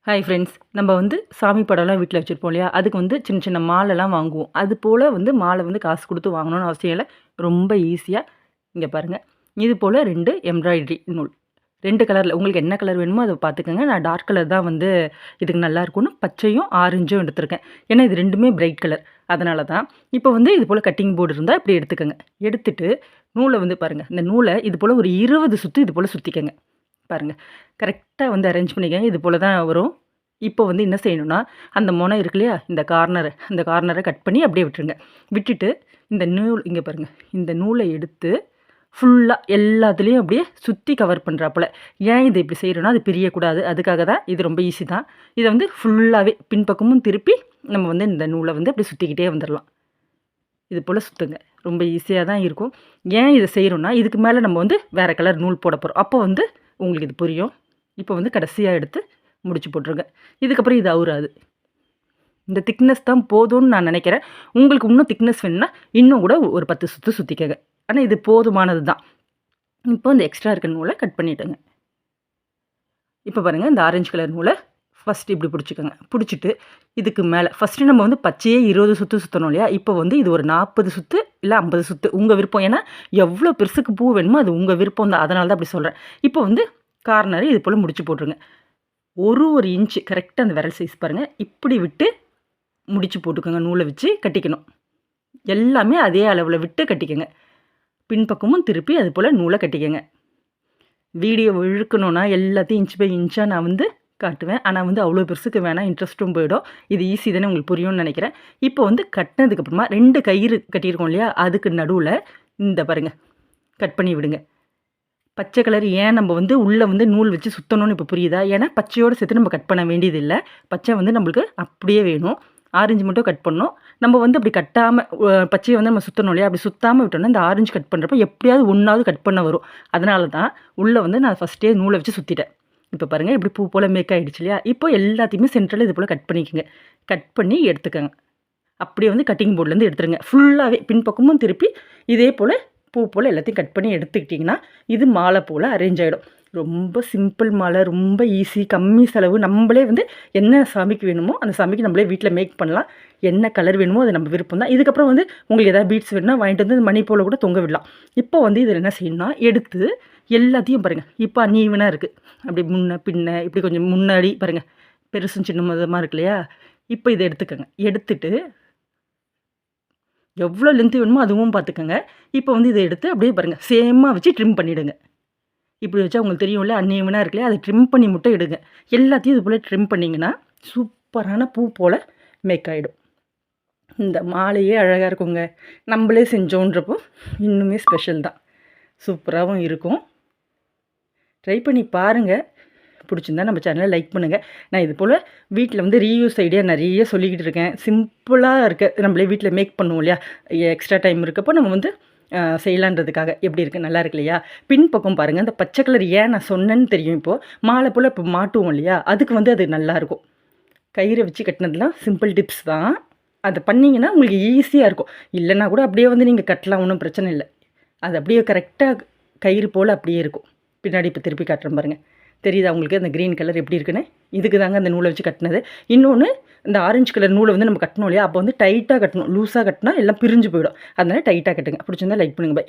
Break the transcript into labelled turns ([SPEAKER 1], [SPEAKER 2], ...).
[SPEAKER 1] Hi friends, நம்ம சாமி படம்லாம் வீட்டில் வச்சுருப்போம் இல்லையா? அதுக்கு சின்ன சின்ன மாலைலாம் வாங்குவோம். அது போல் மாலை காசு கொடுத்து வாங்கணும்னு அவசியம் இல்லை. ரொம்ப ஈஸியாக இங்கே பாருங்கள். இது போல் 2 எம்ப்ராய்டரி நூல் 2 கலரில் உங்களுக்கு என்ன கலர் வேணுமோ அதை பார்த்துக்கோங்க. நான் டார்க் கலர் தான் இதுக்கு நல்லாயிருக்கும்னு பச்சையும் ஆரஞ்சும் எடுத்திருக்கேன். ஏன்னா இது 2மே பிரைட் கலர். அதனால தான் இப்போ இது போல் கட்டிங் போர்டு இருந்தால் இப்படி எடுத்துக்கோங்க. எடுத்துட்டு நூலை பாருங்கள். இந்த நூலை இது போல் ஒரு 20 சுற்று இது போல் சுற்றிக்கங்க. பாருங்கள், கரெக்டாக அரேஞ்ச் பண்ணிக்கங்க. இது போல் தான் வரும். இப்போ என்ன செய்யணும்னா, அந்த முனை இருக்கு இல்லையா, அந்த கார்னரை கட் பண்ணி அப்படியே விட்டுருங்க. விட்டுட்டு இந்த நூல் இங்கே பாருங்கள், இந்த நூலை எடுத்து ஃபுல்லாக எல்லாத்துலேயும் அப்படியே சுற்றி கவர் பண்ணுறாப்புல. ஏன் இது இப்படி செய்கிறோன்னா, அது பிரியக்கூடாது. அதுக்காக தான். இது ரொம்ப ஈஸி தான். இதை ஃபுல்லாகவே பின்பக்கமும் திருப்பி நம்ம இந்த நூலை அப்படி சுற்றிக்கிட்டே வந்துடலாம். இது போல் சுற்றுங்க. ரொம்ப ஈஸியாக தான் இருக்கும். ஏன் இதை செய்கிறோன்னா, இதுக்கு மேலே நம்ம வேறு கலர் நூல் போட போகிறோம். அப்போ உங்களுக்கு இது புரியும். இப்போ கடைசியாக எடுத்து முடிச்சு போட்டுருங்க. இதுக்கப்புறம் இது அவுறாது. இந்த திக்னஸ் தான் போதும்னு நான் நினைக்கிறேன். உங்களுக்கு இன்னும் திக்னஸ் வேணும்னா இன்னும் கூட ஒரு 10 சுற்று சுற்றிக்கங்க. ஆனால் இது போதுமானது தான். இப்போ இந்த எக்ஸ்ட்ரா இருக்க நூலை கட் பண்ணிவிட்டுங்க. இப்போ பாருங்கள், இந்த ஆரஞ்சு கலர் நூலை ஃபஸ்ட்டு இப்படி பிடிச்சிக்கோங்க. பிடிச்சிட்டு இதுக்கு மேலே ஃபஸ்ட்டு நம்ம பச்சையே 20 சுற்று சுற்றணும் இல்லையா? இப்போ இது ஒரு 40 சுற்று இல்லை 50 சுற்று உங்கள் விருப்பம். ஏன்னா எவ்வளோ பெருசுக்கு பூ வேணுமோ அது உங்கள் விருப்பம் தான். அதனால தான் அப்படி சொல்கிறேன். இப்போ கார்னரு இது போல் முடிச்சு போட்டுருங்க. ஒரு இன்ச்சு கரெக்டாக அந்த விரல் சைஸ் பாருங்கள். இப்படி விட்டு முடிச்சு போட்டுக்கோங்க. நூலை வச்சு கட்டிக்கணும். எல்லாமே அதே அளவில் விட்டு கட்டிக்கோங்க. பின்பக்கமும் திருப்பி அது போல் நூலை கட்டிக்கோங்க. வீடியோ இழுக்கணுன்னா எல்லாத்தையும் இன்ச் பை இன்ச்சாக நான் காட்டுவேன். ஆனால் அவ்வளோ பெருசுக்கு வேணாம், இன்ட்ரெஸ்ட்டும் போயிடும். இது ஈஸி தானே, உங்களுக்கு புரியும்னு நினைக்கிறேன். இப்போ கட்டினதுக்கப்புறமா 2 கயிறு கட்டியிருக்கோம் இல்லையா? அதுக்கு நடுவில் இந்த பாருங்கள் கட் பண்ணி விடுங்க. பச்சை கலர் ஏன் நம்ம உள்ளே நூல் வச்சு சுற்றணும்னு இப்போ புரியுதா? ஏன்னா பச்சையோடு சேர்த்து நம்ம கட் பண்ண வேண்டியதில்லை. பச்சை நம்மளுக்கு அப்படியே வேணும். ஆரஞ்சு மட்டும் கட் பண்ணணும். நம்ம அப்படி கட்டாமல் பச்சையை நம்ம சுற்றணும் இல்லையா? அப்படி சுற்றாமல் விட்டோம்னா இந்த ஆரஞ்சு கட் பண்ணுறப்ப எப்படியாவது ஒன்றாவது கட் பண்ண வரும். அதனால தான் உள்ளே நான் ஃபஸ்ட்டே நூலை வச்சு சுற்றிட்டேன். இப்போ பாருங்கள், இப்படி பூ போல் மேக் ஆகிடுச்சு இல்லையா? இப்போ எல்லாத்தையுமே சென்டரில் இது போல் கட் பண்ணிக்கோங்க. கட் பண்ணி எடுத்துக்கோங்க. அப்படியே கட்டிங் போர்ட்லேருந்து எடுத்துருங்க. ஃபுல்லாகவே பின்பக்கமும் திருப்பி இதே போல் பூ போல் எல்லாத்தையும் கட் பண்ணி எடுத்துக்கிட்டிங்கன்னா இது மாலை போல் அரேஞ்ச் ஆகிடும். ரொம்ப சிம்பிள் மாலை, ரொம்ப ஈஸி, கம்மி செலவு. நம்மளே என்ன சாமிக்கு வேணுமோ அந்த சாமிக்கு நம்மளே வீட்டில் மேக் பண்ணலாம். என்ன கலர் வேணுமோ அது நம்ம விருப்பம் தான். இதுக்கப்புறம் உங்களுக்கு எதாவது பீட்ஸ் வேணும்னா வாங்கிட்டு மணி போல் கூட தொங்க விடலாம். இப்போ இதில் என்ன செய்யணும்னா, எடுத்து எல்லாத்தையும் பாருங்கள். இப்போ அன்ஈவனாக இருக்குது. அப்படி முன்ன பின்ன இப்படி கொஞ்சம் முன்னாடி பாருங்கள், பெருசும் சின்ன மதமாக இருக்கு இல்லையா? இப்போ இதை எடுத்துக்கோங்க. எடுத்துட்டு எவ்வளோ லென்த்து வேணுமோ அதுவும் பார்த்துக்கோங்க. இப்போ இதை எடுத்து அப்படியே பாருங்கள் சேமாக வச்சு ட்ரிம் பண்ணிவிடுங்க. இப்படி வச்சா உங்களுக்கு தெரியும்ல, அன்னியவனாக இருக்குல்லையா? அதை ட்ரிம் பண்ணி மட்டும் எடுங்க. எல்லாத்தையும் இது போல் ட்ரிம் பண்ணிங்கன்னா சூப்பரான பூ போல் மேக் ஆகிடும். இந்த மாலையே அழகாக இருக்குங்க. நம்மளே செஞ்சோன்றப்போ இன்னுமே ஸ்பெஷல் தான். சூப்பராகவும் இருக்கும். ட்ரை பண்ணி பாருங்கள். பிடிச்சிருந்தா நம்ம சேனலை லைக் பண்ணுங்கள். நான் இது போல் வீட்டில் ரீயூஸ் ஐடியா நிறைய சொல்லிக்கிட்டு இருக்கேன். சிம்பிளாக இருக்க நம்மளே வீட்டில் மேக் பண்ணுவோம் இல்லையா? எக்ஸ்ட்ரா டைம் இருக்கப்போ நம்ம செய்யலான்றதுக்காக எப்படி இருக்குது, நல்லா இருக்கு இல்லையா? பின்பக்கம் பாருங்கள், இந்த பச்சை கலர் ஏன் நான் சொன்னேன்னு தெரியும். இப்போது மாலை போல் இப்போ மாட்டுவோம் இல்லையா? அதுக்கு அது நல்லாயிருக்கும். கயிறை வச்சு கட்டினதுலாம் சிம்பிள் டிப்ஸ் தான். அதை பண்ணிங்கன்னா உங்களுக்கு ஈஸியாக இருக்கும். இல்லைன்னா கூட அப்படியே நீங்கள் கட்டலாம், ஒன்றும் பிரச்சனை இல்லை. அது அப்படியே கரெக்டாக கயிறு போல் அப்படியே இருக்கும். பின்னாடி இப்போ திருப்பி காட்டுறேன் பாருங்கள். தெரியுதா உங்களுக்கு அந்த க்ரீன் கலர் எப்படி இருக்குன்னு? இதுக்கு தாங்க அந்த நூலை வச்சு கட்டினது. இன்னொன்று, இந்த ஆரஞ்சு கலர் நூலை நம்ம கட்டணும் இல்லையா? அப்போ டைட்டாக கட்டணும். லூஸாக கட்டினா எல்லாம் பிரிஞ்சு போயிடும். அதனால் டைட்டாக கட்டுங்க. பிடிச்சிருந்தா லைக் பண்ணுங்கள். பை.